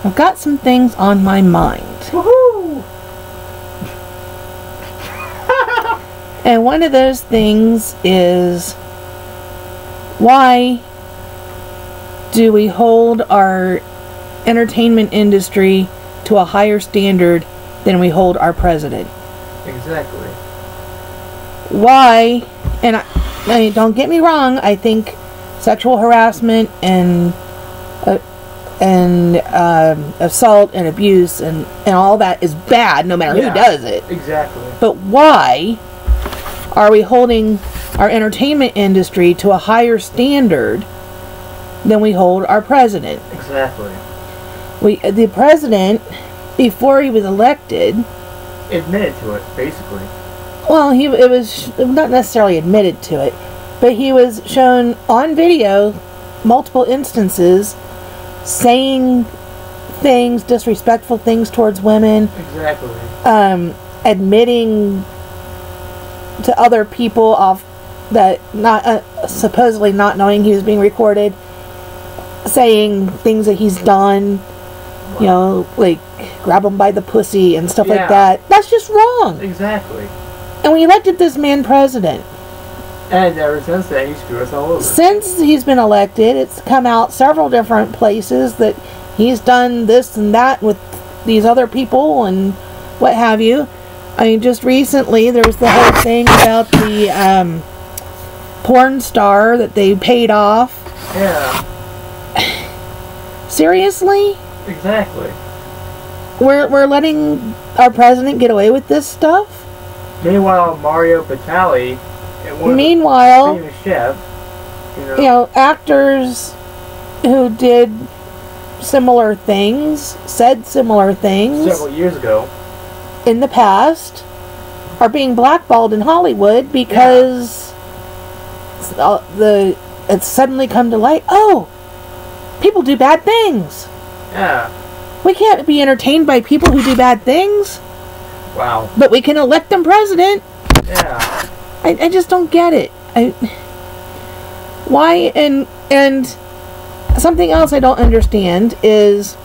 I've got some things on my mind. Woohoo! And one of those things is, why do we hold our entertainment industry to a higher standard than we hold our president? Exactly. Why? And I don't get me wrong, I think sexual harassment and assault and abuse and all that is bad, no matter who does it. Exactly. But why are we holding our entertainment industry to a higher standard than we hold our president? Exactly. The president, before he was elected, admitted to it, basically. well, it was not necessarily admitted to it, but he was shown on video multiple instances saying things, disrespectful things towards women. Exactly. Admitting to other people off that not supposedly not knowing he was being recorded, saying things that he's done, you know, like grab him by the pussy and stuff like that. That's just wrong. Exactly. And we elected this man president. And ever since then, he screwed us all over. Since he's been elected, it's come out several different places that he's done this and that with these other people and what have you. I mean, just recently, there was the whole thing about the porn star that they paid off. Yeah. Seriously? Exactly. We're letting our president get away with this stuff? Meanwhile, Mario Batali, Meanwhile, famous chef, you know, actors who did similar things, said similar things several years ago, in the past, are being blackballed in Hollywood because it's suddenly come to light. Oh, people do bad things. Yeah. We can't be entertained by people who do bad things. Wow. But we can elect them president. Yeah. I just don't get it. Why? And something else I don't understand is,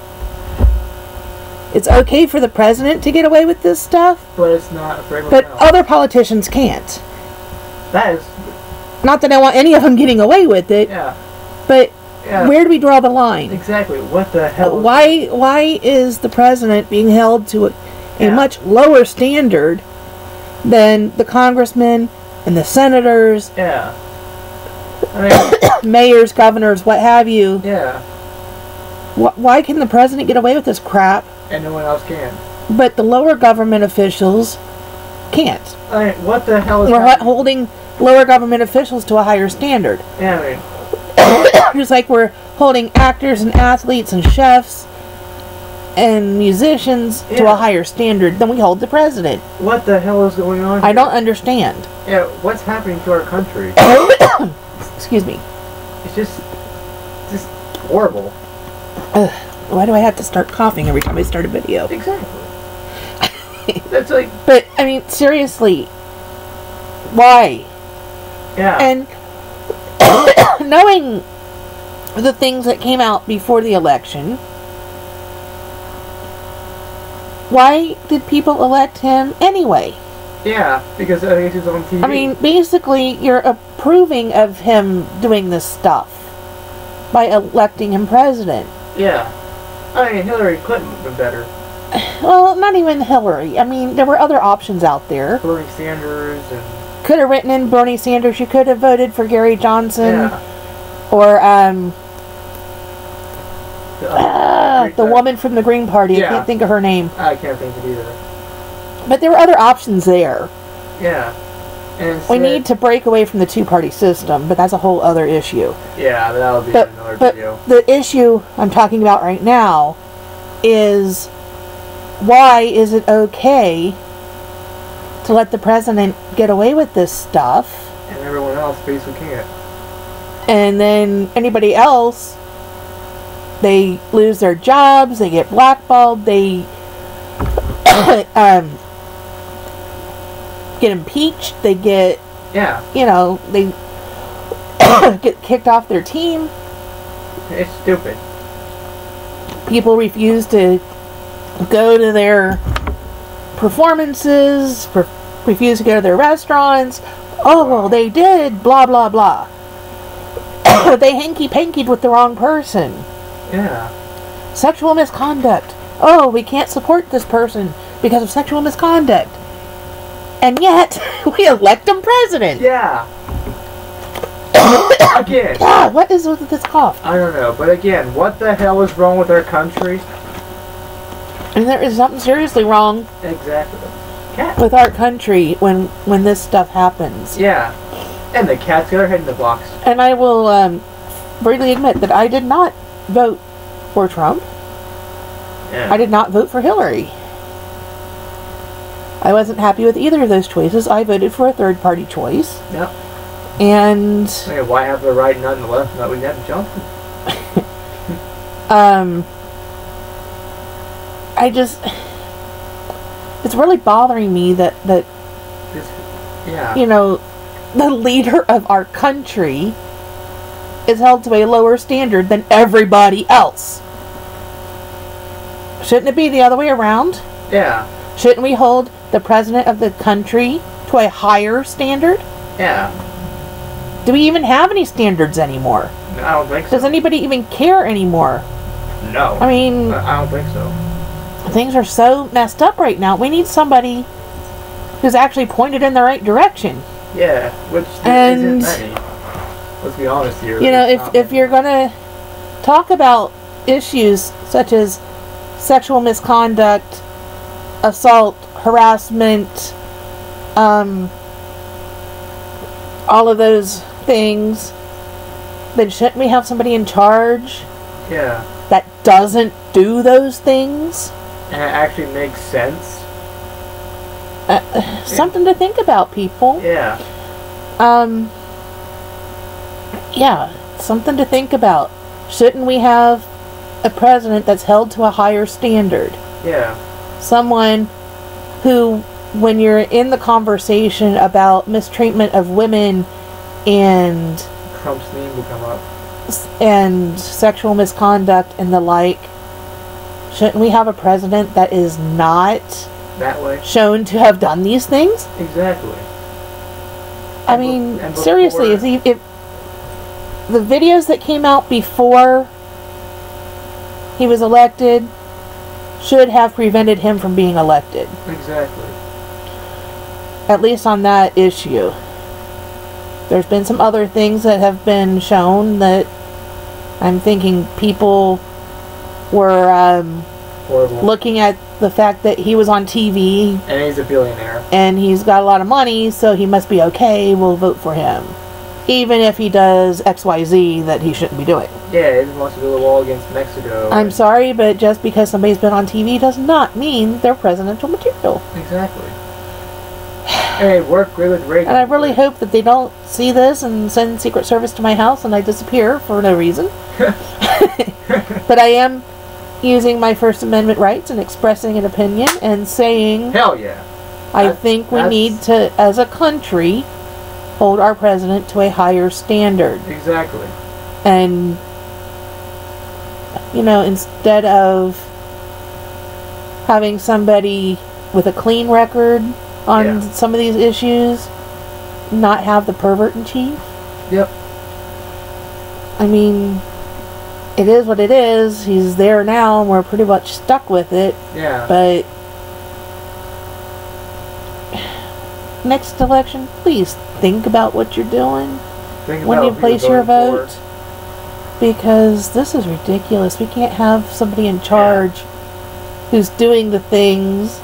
it's okay for the president to get away with this stuff, But it's not for everyone but else. other politicians can't. That is... Not that I want any of them getting away with it, Yeah. but Yeah. where do we draw the line? Exactly. What the hell? Why is the president being held to a much lower standard than the congressmen and the senators, Yeah. I mean... mayors, governors, what have you? Yeah. Why can the president get away with this crap, And no one else can. but the lower government officials can't? I mean, what the hell is We're happening? holding lower government officials to a higher standard. Yeah, I mean... Just like we're holding actors and athletes and chefs and musicians to a higher standard than we hold the president. What the hell is going on here? I don't understand. Yeah, what's happening to our country? Excuse me. It's just horrible. Why do I have to start coughing every time I start a video? Exactly. That's like... But, I mean, seriously, why? Yeah. And knowing the things that came out before the election, why did people elect him anyway? Yeah, because I guess he's on TV. I mean, basically, you're approving of him doing this stuff by electing him president. Yeah. I mean, Hillary Clinton would have been better. Well, not even Hillary. I mean, there were other options out there. Bernie Sanders and... Could have written in Bernie Sanders. You could have voted for Gary Johnson. Yeah. Or, the woman from the Green Party. I can't think of her name. I can't think of it either. But there were other options there. Yeah. And We need to break away from the two-party system, but that's a whole other issue. Yeah, that'll be another But video. the issue I'm talking about right now is, why is it okay to let the president get away with this stuff, And everyone else basically can't. and then anybody else, they lose their jobs, they get blackballed, they get impeached, they get, they get kicked off their team. It's stupid. People refuse to go to their performances, refuse to go to their restaurants. Oh, well, they did, blah, blah, blah. They hanky-pankied with the wrong person. Yeah. Sexual misconduct. Oh, we can't support this person because of sexual misconduct. And yet, we elect him president. Yeah. Again. God, what is with this cough? I don't know, but again, what the hell is wrong with our country? And there is something seriously wrong. Exactly. Cat. With our country when this stuff happens. Yeah. And the cat's got her head in the box. And I will freely admit that I did not vote for Trump. Yeah. I did not vote for Hillary. I wasn't happy with either of those choices. I voted for a third party choice. Yep. And hey, why have the right and not the left? Not we have jump. I just, it's really bothering me that yeah. You know, the leader of our country is held to a lower standard than everybody else. Shouldn't it be the other way around? Yeah. Shouldn't we hold the president of the country to a higher standard? Yeah. Do we even have any standards anymore? I don't think so. Does anybody even care anymore? No. I mean, I don't think so. Things are so messed up right now. We need somebody who's actually pointed in the right direction. Yeah, which isn't many. Let's be honest here. You know, if you're going to talk about issues such as sexual misconduct, assault, harassment, all of those things, then shouldn't we have somebody in charge? Yeah. That doesn't do those things? And it actually makes sense. Something to think about, people. Yeah. Yeah, something to think about. Shouldn't we have a president that's held to a higher standard? Yeah. Someone who, when you're in the conversation about mistreatment of women and Trump's name will come up. And sexual misconduct and the like, shouldn't we have a president that is not that way shown to have done these things? Exactly. I mean, seriously, if the videos that came out before he was elected should have prevented him from being elected. Exactly. At least on that issue. There's been some other things that have been shown that I'm thinking people were looking at the fact that he was on TV. And he's a billionaire. And he's got a lot of money, so he must be okay. We'll vote for him. Even if he does XYZ that he shouldn't be doing. Yeah, he wants to build a wall against Mexico. I'm sorry, but just because somebody's been on TV does not mean they're presidential material. Exactly. Hey, work great with Reagan. And I really hope that they don't see this and send Secret Service to my house and I disappear for no reason. But I am using my First Amendment rights and expressing an opinion and saying, hell yeah. I think we need to, as a country, hold our president to a higher standard. Exactly. And, you know, instead of having somebody with a clean record on some of these issues, not have the pervert in chief. Yep. I mean, it is what it is. He's there now and we're pretty much stuck with it. Yeah. But next election, please think about what you're doing when you place your vote. Because this is ridiculous. We can't have somebody in charge who's doing the things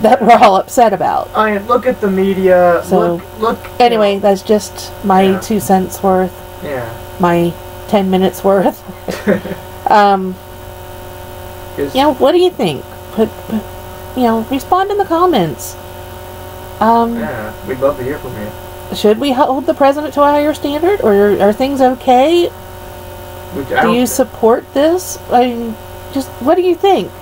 that we're all upset about. I mean, look at the media. So, look. Anyway, that's just my 2 cents worth. Yeah. My 10 minutes worth. You know, what do you think? You know, respond in the comments. Yeah, we'd love to hear from you. Should we hold the president to a higher standard, or are things okay? Do you support this? I mean, just what do you think?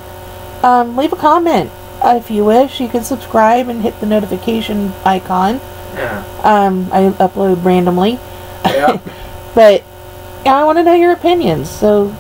Leave a comment. If you wish, you can subscribe and hit the notification icon. Yeah. I upload randomly. Yeah. But I want to know your opinions. So